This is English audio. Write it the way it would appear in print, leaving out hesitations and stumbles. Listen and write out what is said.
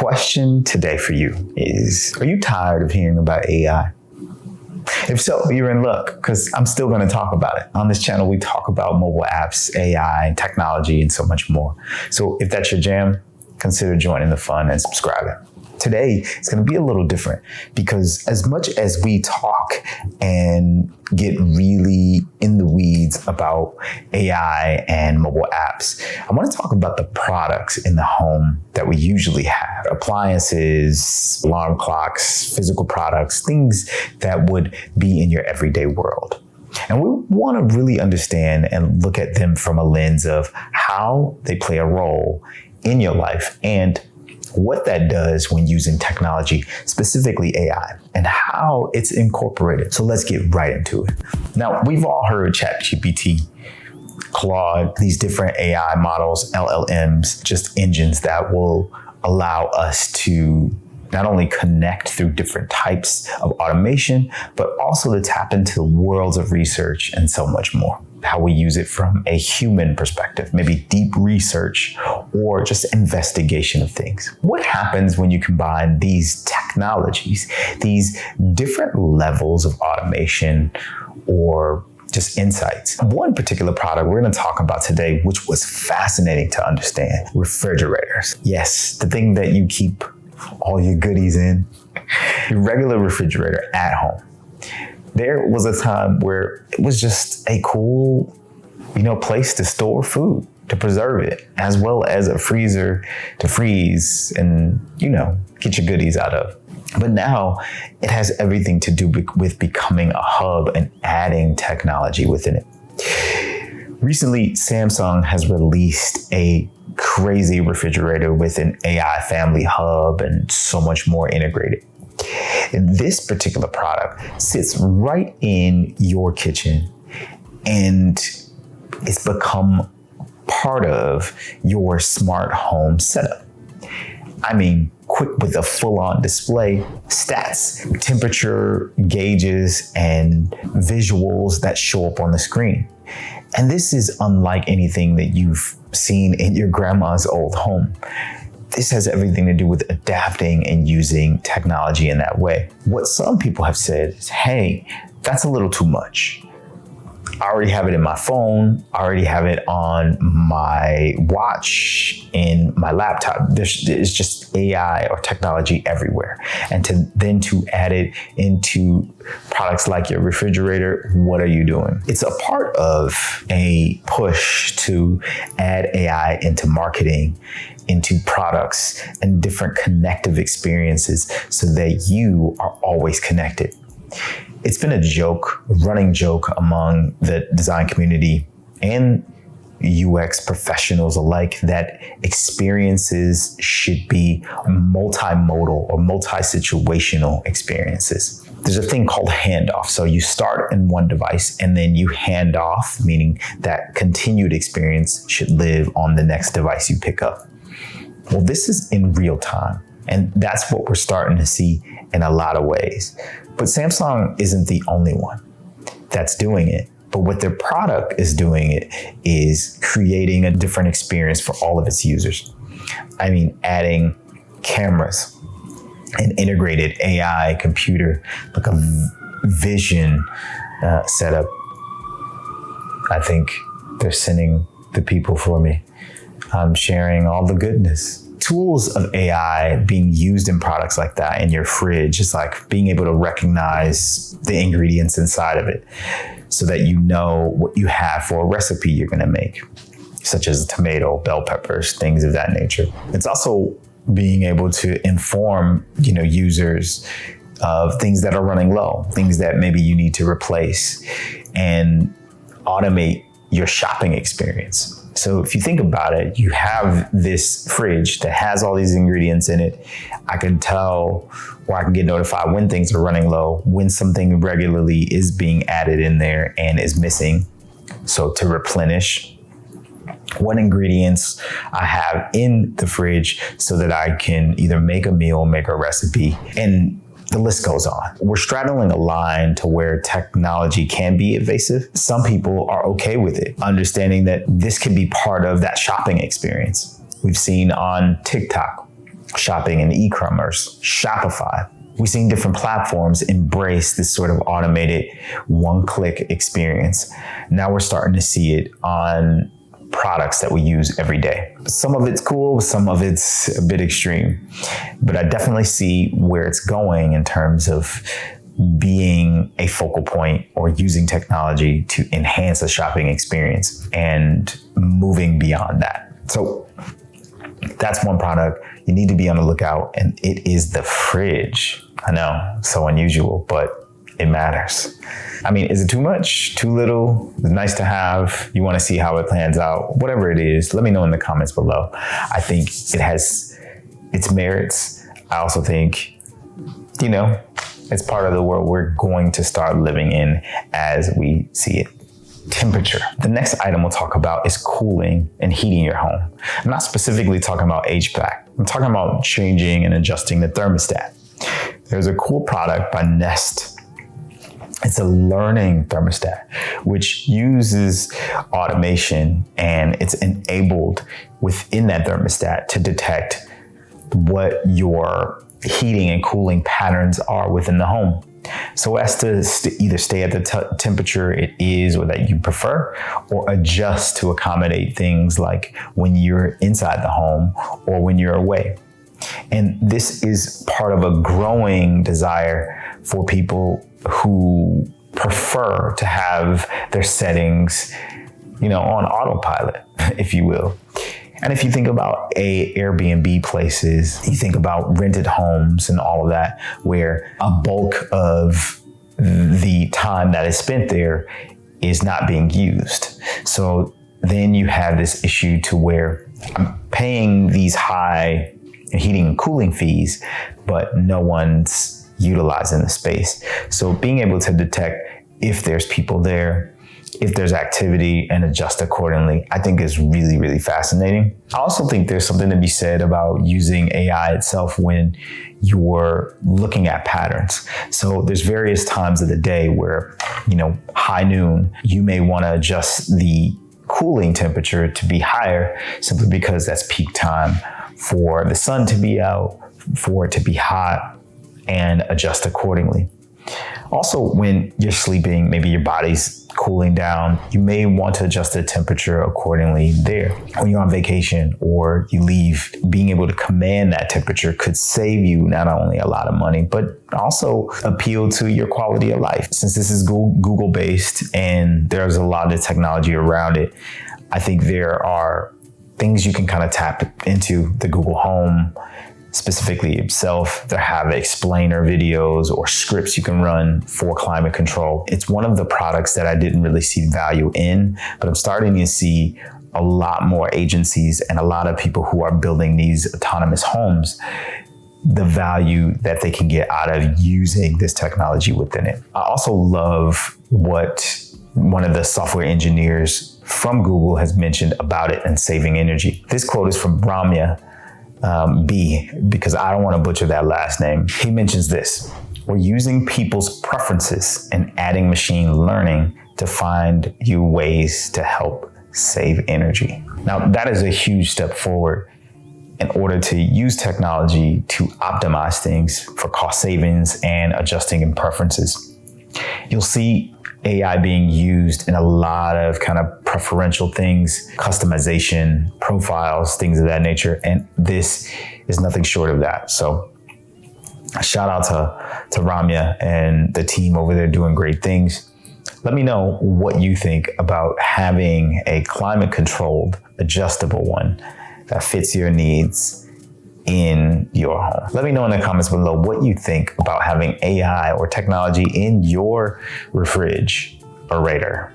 question today for you is, are you tired of hearing about AI? If so, you're in luck, because I'm still going to talk about it. On this channel, we talk about mobile apps, AI, technology, and so much more. So if that's your jam, consider joining the fun and subscribing. Today, it's going to be a little different because as much as we talk and get really in the weeds about AI and mobile apps, I want to talk about the products in the home that we usually have. Appliances, alarm clocks, physical products, things that would be in your everyday world. And we want to really understand and look at them from a lens of how they play a role in your life and what that does when using technology, specifically AI, and how it's incorporated. So let's get right into it. Now, we've all heard ChatGPT, Claude, these different AI models, LLMs, just engines that will allow us to not only connect through different types of automation, but also to tap into worlds of research and so much more. How we use it from a human perspective, maybe deep research or just investigation of things. What happens when you combine these technologies, these different levels of automation or just insights? One particular product we're going to talk about today, which was fascinating to understand, refrigerators. Yes, the thing that you keep all your goodies in, your regular refrigerator at home. There was a time where it was just a cool, place to store food, to preserve it, as well as a freezer to freeze and, get your goodies out of. But now it has everything to do with becoming a hub and adding technology within it. Recently, Samsung has released a crazy refrigerator with an AI family hub and so much more integrated. And this particular product sits right in your kitchen and it's become part of your smart home setup. I mean, quick with a full-on display, stats, temperature gauges, and visuals that show up on the screen. And this is unlike anything that you've seen in your grandma's old home. This has everything to do with adapting and using technology in that way. What some people have said is, hey, that's a little too much. I already have it in my phone. I already have it on my watch, in my laptop. There's just AI or technology everywhere. And to add it into products like your refrigerator, what are you doing? It's a part of a push to add AI into marketing, into products and different connective experiences so that you are always connected. It's been a running joke among the design community and UX professionals alike that experiences should be multimodal or multi-situational experiences. There's a thing called handoff. So you start in one device and then you hand off, meaning that continued experience should live on the next device you pick up. Well, this is in real time, and that's what we're starting to see in a lot of ways. But Samsung isn't the only one that's doing it. But what their product is doing it is creating a different experience for all of its users. I mean, adding cameras, an integrated AI computer, like a vision setup. I think they're sending the people for me. I'm sharing all the goodness. Tools of AI being used in products like that in your fridge is like being able to recognize the ingredients inside of it so that you know what you have for a recipe you're going to make, such as tomato, bell peppers, things of that nature. It's also being able to inform, users of things that are running low, things that maybe you need to replace, and automate your shopping experience. So if you think about it, you have this fridge that has all these ingredients in it. I can tell, or I can get notified when things are running low, when something regularly is being added in there and is missing. So to replenish what ingredients I have in the fridge so that I can either make a meal, make a recipe, and the list goes on. We're straddling a line to where technology can be invasive. Some people are okay with it, understanding that this can be part of that shopping experience. We've seen on TikTok shopping and e-commerce, Shopify. We've seen different platforms embrace this sort of automated one-click experience. Now we're starting to see it on products that we use every day. Some of it's cool, some of it's a bit extreme, but I definitely see where it's going in terms of being a focal point or using technology to enhance a shopping experience and moving beyond that. So that's one product you need to be on the lookout, and it is the fridge. I know, so unusual, but it matters. I mean, is it too much, too little? It's nice to have. You want to see how it plans out. Whatever it is, let me know in the comments below. I think it has its merits. I also think, it's part of the world we're going to start living in as we see it. Temperature. The next item we'll talk about is cooling and heating your home. I'm not specifically talking about HVAC. I'm talking about changing and adjusting the thermostat. There's a cool product by Nest. It's a learning thermostat, which uses automation, and it's enabled within that thermostat to detect what your heating and cooling patterns are within the home, so as to either stay at the temperature it is or that you prefer, or adjust to accommodate things like when you're inside the home or when you're away. And this is part of a growing desire for people who prefer to have their settings, on autopilot, if you will. And if you think about Airbnb places, you think about rented homes and all of that, where a bulk of the time that is spent there is not being used. So then you have this issue to where I'm paying these high heating and cooling fees, but no one's utilizing the space. So being able to detect if there's people there, if there's activity, and adjust accordingly, I think is really, really fascinating. I also think there's something to be said about using AI itself when you're looking at patterns. So there's various times of the day where, high noon, you may want to adjust the cooling temperature to be higher simply because that's peak time for the sun to be out, for it to be hot, and adjust accordingly. Also, when you're sleeping, maybe your body's cooling down, you may want to adjust the temperature accordingly there. When you're on vacation or you leave, being able to command that temperature could save you not only a lot of money, but also appeal to your quality of life. Since this is Google based and there's a lot of technology around it, I think there are things you can kind of tap into the Google Home specifically itself. They have explainer videos or scripts you can run for climate control. It's one of the products that I didn't really see value in, but I'm starting to see a lot more agencies and a lot of people who are building these autonomous homes, the value that they can get out of using this technology within it. I also love what one of the software engineers from Google has mentioned about it and saving energy. This quote is from Ramya B, because I don't want to butcher that last name. He mentions this: we're using people's preferences and adding machine learning to find new ways to help save energy. Now, that is a huge step forward in order to use technology to optimize things for cost savings and adjusting in preferences. You'll see AI being used in a lot of kind of preferential things, customization, profiles, things of that nature. And this is nothing short of that. So shout out to Ramya and the team over there doing great things. Let me know what you think about having a climate controlled, adjustable one that fits your needs in your home. Let me know in the comments below what you think about having AI or technology in your refrigerator.